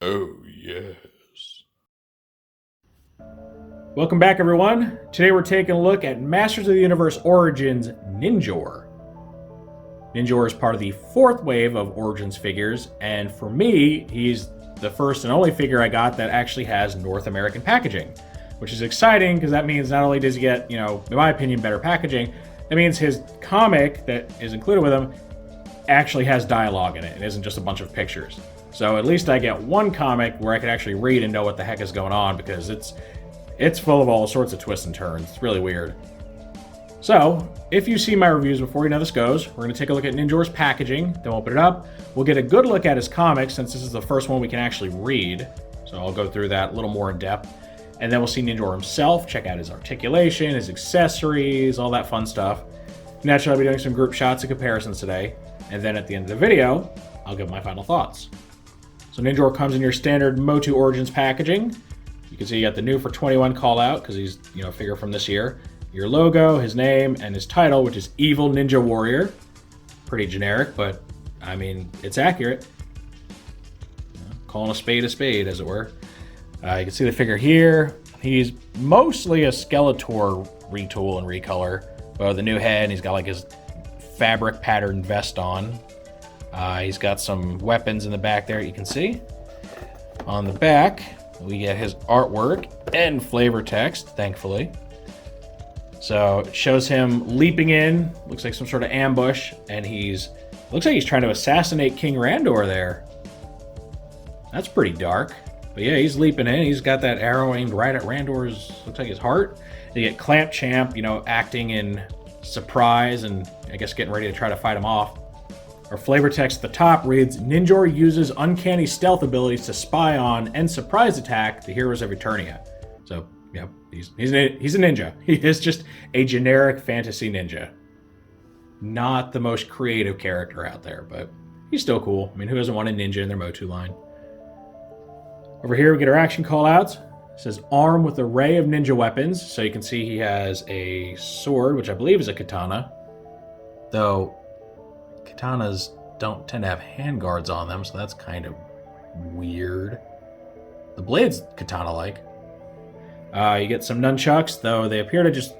Oh, yes. Welcome back, everyone. Today we're taking a look at Masters of the Universe Origins Ninjor. Ninjor is part of the fourth wave of Origins figures, and for me, he's the first and only figure I got that actually has North American packaging, which is exciting because that means not only does he get, in my opinion, better packaging, that means his comic that is included with him actually has dialogue in it. It isn't just a bunch of pictures. So at least I get one comic where I can actually read and know what the heck is going on, because it's full of all sorts of twists and turns. It's really weird. So, if you've seen my reviews before, you know this goes. We're going to take a look at Ninjor's packaging, then open it up. We'll get a good look at his comics, since this is the first one we can actually read. So I'll go through that a little more in depth. And then we'll see Ninjor himself, check out his articulation, his accessories, all that fun stuff. Naturally, I'll be doing some group shots and comparisons today. And then at the end of the video, I'll give my final thoughts. So Ninjor comes in your standard MOTU Origins packaging. You can see you got the new for 21 call out, because he's a figure from this year. Your logo, his name, and his title, which is Evil Warrior. Pretty generic, but I mean, it's accurate. Calling a spade, as it were. You can see the figure here. He's mostly a Skeletor retool and recolor. But the new head, and he's got like his fabric patterned vest on. He's got some weapons in the back there, you can see. On the back, we get his artwork and flavor text, thankfully. So it shows him leaping in, looks like some sort of ambush, and looks like he's trying to assassinate King Randor there. That's pretty dark. But yeah, he's leaping in. He's got that arrow aimed right at Randor's, looks like his heart. You get Clamp Champ, acting in surprise and I guess getting ready to try to fight him off. Our flavor text at the top reads, Ninjor uses uncanny stealth abilities to spy on and surprise attack the heroes of Eternia. So, yeah, he's a ninja. He is just a generic fantasy ninja. Not the most creative character out there, but he's still cool. I mean, who doesn't want a ninja in their MOTU line? Over here, we get our action callouts. It says arm with array of ninja weapons. So you can see he has a sword, which I believe is a katana. Though katanas don't tend to have handguards on them, so that's kind of weird. The blade's katana-like. You get some nunchucks, though they appear to just,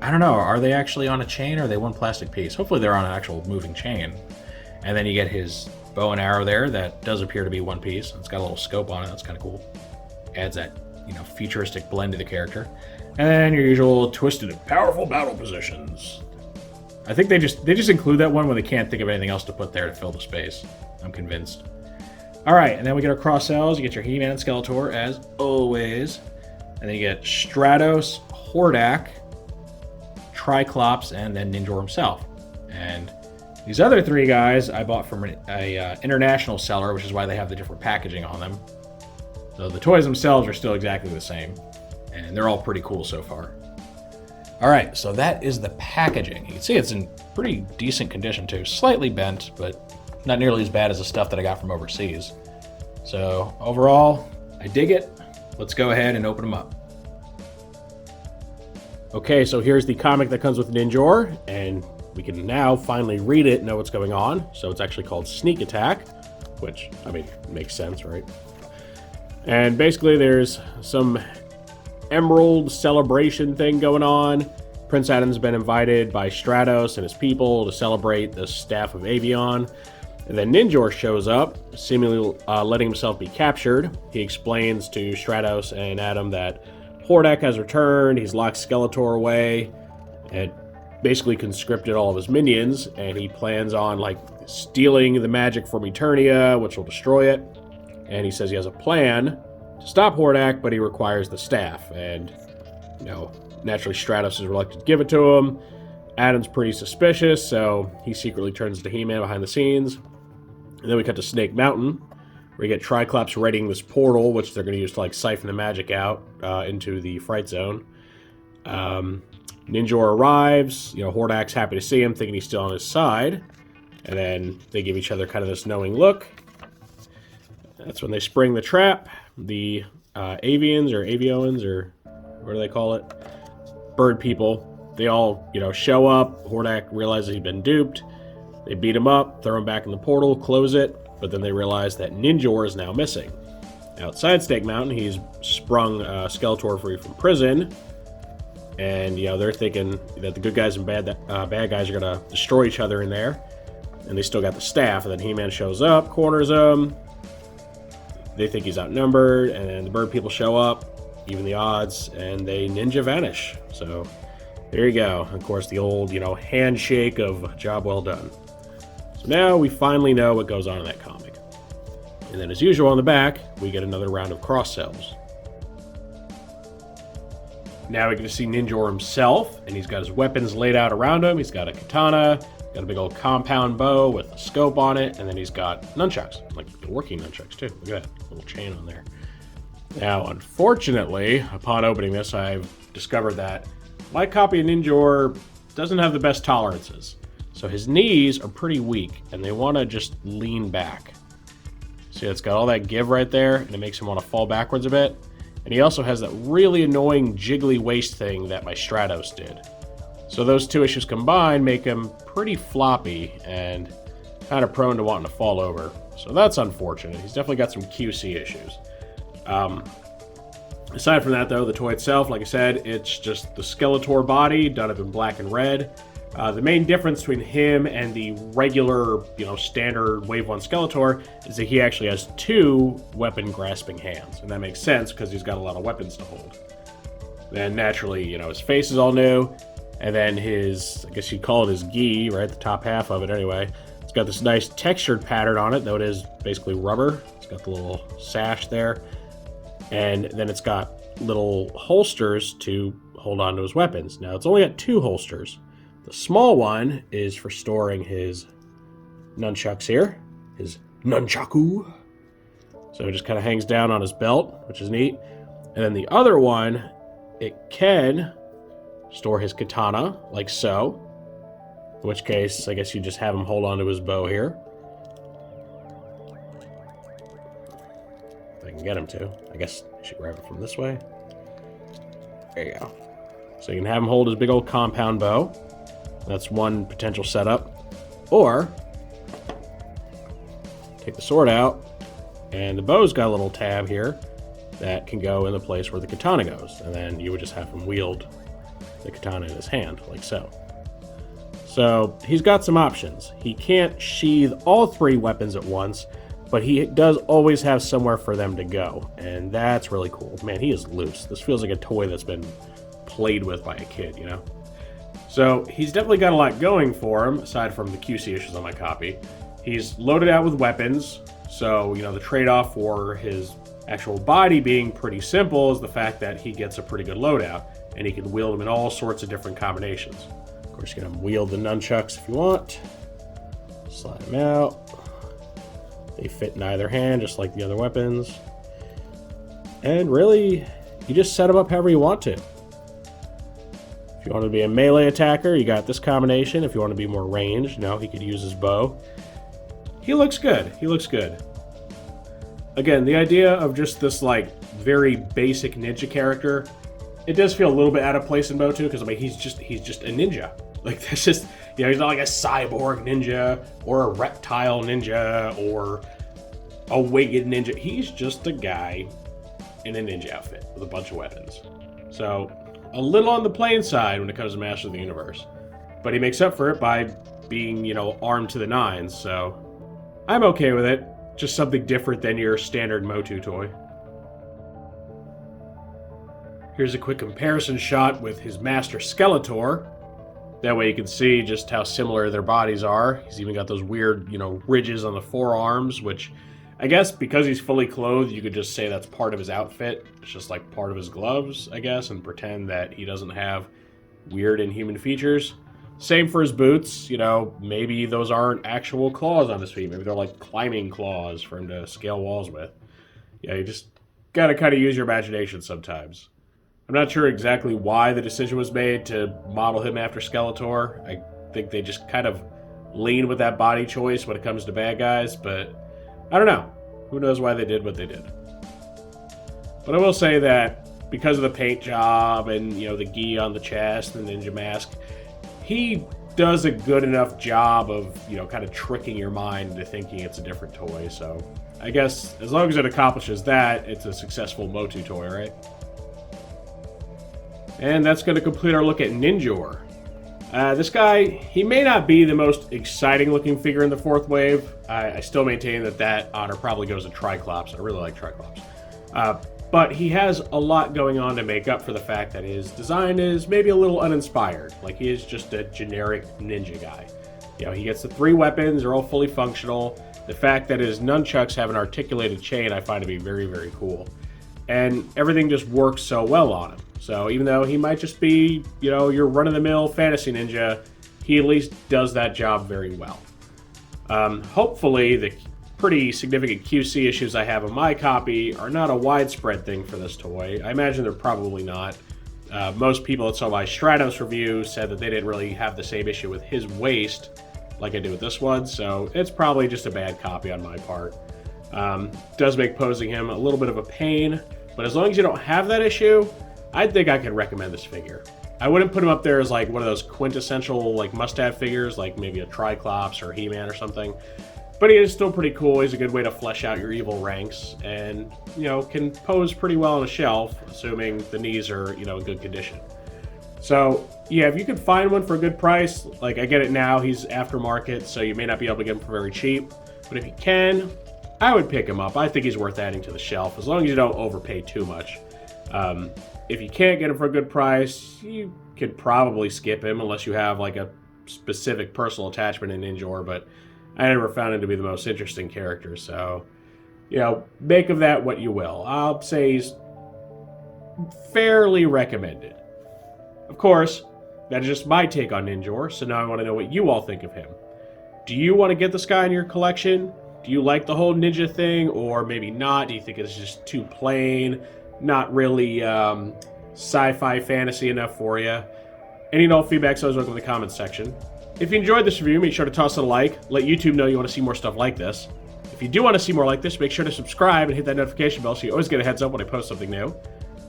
I don't know, are they actually on a chain or are they one plastic piece? Hopefully they're on an actual moving chain. And then you get his bow and arrow there that does appear to be one piece. It's got a little scope on it, that's kind of cool. Adds that, futuristic blend to the character. And then your usual twisted and powerful battle positions. I think they just include that one when they can't think of anything else to put there to fill the space. I'm convinced. All right, and then we get our cross cells. You get your He-Man and Skeletor, as always. And then you get Stratos, Hordak, Triclops, and then Ninjor himself. And these other three guys I bought from a international seller, which is why they have the different packaging on them. So the toys themselves are still exactly the same. And they're all pretty cool so far. All right, so that is the packaging. You can see it's in pretty decent condition too. Slightly bent, but not nearly as bad as the stuff that I got from overseas. So overall, I dig it. Let's go ahead and open them up. Okay, so here's the comic that comes with Ninjor, and we can now finally read it and know what's going on. So it's actually called Sneak Attack, which, I mean, makes sense, right? And basically there's some Emerald celebration thing going on. Prince Adam's been invited by Stratos and his people to celebrate the staff of Avion. And then Ninjor shows up, seemingly letting himself be captured. He explains to Stratos and Adam that Hordak has returned, he's locked Skeletor away, and basically conscripted all of his minions, and he plans on, stealing the magic from Eternia, which will destroy it. And he says he has a plan to stop Hordak, but he requires the staff. And, naturally Stratos is reluctant to give it to him. Adam's pretty suspicious, so he secretly turns to He-Man behind the scenes. And then we cut to Snake Mountain, where you get Triclops raiding this portal, which they're going to use to siphon the magic out into the Fright Zone. Ninjor arrives. Hordak's happy to see him, thinking he's still on his side. And then they give each other kind of this knowing look. That's when they spring the trap. The Avians, or Avioans, or what do they call it? Bird people. They all, show up. Hordak realizes he's been duped. They beat him up, throw him back in the portal, close it, but then they realize that Ninjor is now missing. outside Stake Mountain, he's sprung Skeletor free from prison. And, they're thinking that the good guys and bad guys are going to destroy each other in there. And they still got the staff. And then He-Man shows up, corners them. They think he's outnumbered. And the bird people show up, even the odds, and they ninja vanish. So there you go. Of course, the old, handshake of job well done. So now we finally know what goes on in that comic. And then as usual on the back, we get another round of cross-sells. Now we get to see Ninjor himself, and he's got his weapons laid out around him. He's got a katana, got a big old compound bow with a scope on it, and then he's got nunchucks, like working nunchucks too. Look at that little chain on there. Now, unfortunately, upon opening this, I've discovered that my copy of Ninjor doesn't have the best tolerances. So his knees are pretty weak, and they want to just lean back. See, it's got all that give right there, and it makes him want to fall backwards a bit. And he also has that really annoying jiggly waist thing that my Stratos did. So those two issues combined make him pretty floppy and kind of prone to wanting to fall over. So that's unfortunate. He's definitely got some QC issues. Aside from that, though, the toy itself, like I said, it's just the Skeletor body done up in black and red. The main difference between him and the regular, standard Wave 1 Skeletor is that he actually has two weapon-grasping hands. And that makes sense because he's got a lot of weapons to hold. Then naturally, his face is all new. And then his, I guess you'd call it his gi, right? The top half of it anyway. It's got this nice textured pattern on it, though it is basically rubber. It's got the little sash there. And then it's got little holsters to hold on to his weapons. Now, it's only got two holsters. The small one is for storing his nunchucks here, his nunchaku. So it just kind of hangs down on his belt, which is neat. And then the other one, it can store his katana, like so. In which case, I guess you just have him hold on to his bow here. If I can get him to. I guess I should grab it from this way. There you go. So you can have him hold his big old compound bow. That's one potential setup. Or take the sword out, and the bow's got a little tab here that can go in the place where the katana goes. And then you would just have him wield the katana in his hand, like so. So he's got some options. He can't sheathe all three weapons at once, but he does always have somewhere for them to go. And that's really cool. Man, he is loose. This feels like a toy that's been played with by a kid, So he's definitely got a lot going for him, aside from the QC issues on my copy. He's loaded out with weapons, so, the trade-off for his actual body being pretty simple is the fact that he gets a pretty good loadout, and he can wield them in all sorts of different combinations. Of course, you can wield the nunchucks if you want. Slide them out. They fit in either hand, just like the other weapons. And really, you just set them up however you want to. If you want to be a melee attacker, you got this combination. If you want to be more ranged, he could use his bow. He looks good. He looks good. Again, the idea of just this, very basic ninja character, it does feel a little bit out of place in MOTU, because, he's just a ninja. That's just, he's not like a cyborg ninja, or a reptile ninja, or a winged ninja. He's just a guy in a ninja outfit with a bunch of weapons. So, a little on the plain side when it comes to Masters of the Universe. But he makes up for it by being, armed to the nines, so I'm okay with it. Just something different than your standard MOTU toy. Here's a quick comparison shot with his master Skeletor. That way you can see just how similar their bodies are. He's even got those weird, ridges on the forearms, which I guess because he's fully clothed, you could just say that's part of his outfit. It's just like part of his gloves, I guess, and pretend that he doesn't have weird inhuman features. Same for his boots. Maybe those aren't actual claws on his feet. Maybe they're like climbing claws for him to scale walls with. Yeah, you just gotta kind of use your imagination sometimes. I'm not sure exactly why the decision was made to model him after Skeletor. I think they just kind of lean with that body choice when it comes to bad guys, but I don't know. Who knows why they did what they did. But I will say that because of the paint job and, the gi on the chest and the ninja mask, he does a good enough job of, you know, kind of tricking your mind into thinking it's a different toy. So I guess as long as it accomplishes that, it's a successful MOTU toy, right? And that's going to complete our look at Ninjor. This guy, he may not be the most exciting looking figure in the fourth wave. I still maintain that honor probably goes to Triclops. I really like Triclops. But he has a lot going on to make up for the fact that his design is maybe a little uninspired. Like, he is just a generic ninja guy. You know, he gets the 3 weapons, they're all fully functional. The fact that his nunchucks have an articulated chain I find to be very, very cool. And everything just works so well on him. So even though he might just be, you know, your run-of-the-mill fantasy ninja, he at least does that job very well. Hopefully, the pretty significant QC issues I have on my copy are not a widespread thing for this toy. I imagine they're probably not. Most people that saw my Stratos review said that they didn't really have the same issue with his waist like I do with this one, so it's probably just a bad copy on my part. Does make posing him a little bit of a pain, but as long as you don't have that issue, I think I could recommend this figure. I wouldn't put him up there as like one of those quintessential like must-have figures, like maybe a Triclops or He-Man or something. But he is still pretty cool. He's a good way to flesh out your evil ranks, and, you know, can pose pretty well on a shelf, assuming the knees are, you know, in good condition. So, yeah, if you can find one for a good price, like I get it now, he's aftermarket, so you may not be able to get him for very cheap. But if you can, I would pick him up. I think he's worth adding to the shelf, as long as you don't overpay too much. If you can't get him for a good price, you could probably skip him, unless you have like a specific personal attachment in Ninjor, but I never found him to be the most interesting character, so, you know, make of that what you will. I'll say he's fairly recommended. Of course, that is just my take on Ninjor, so now I want to know what you all think of him. Do you want to get this guy in your collection? Do you like the whole ninja thing, or maybe not? Do you think it's just too plain, not really sci-fi fantasy enough for you? Any and all feedback is always welcome in the comments section. If you enjoyed this review, make sure to toss it a like. Let YouTube know you want to see more stuff like this. If you do want to see more like this, make sure to subscribe and hit that notification bell so you always get a heads up when I post something new.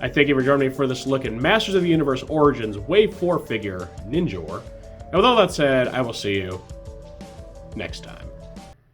I thank you for joining me for this look at Masters of the Universe Origins Wave 4 figure, Ninjor. And with all that said, I will see you next time.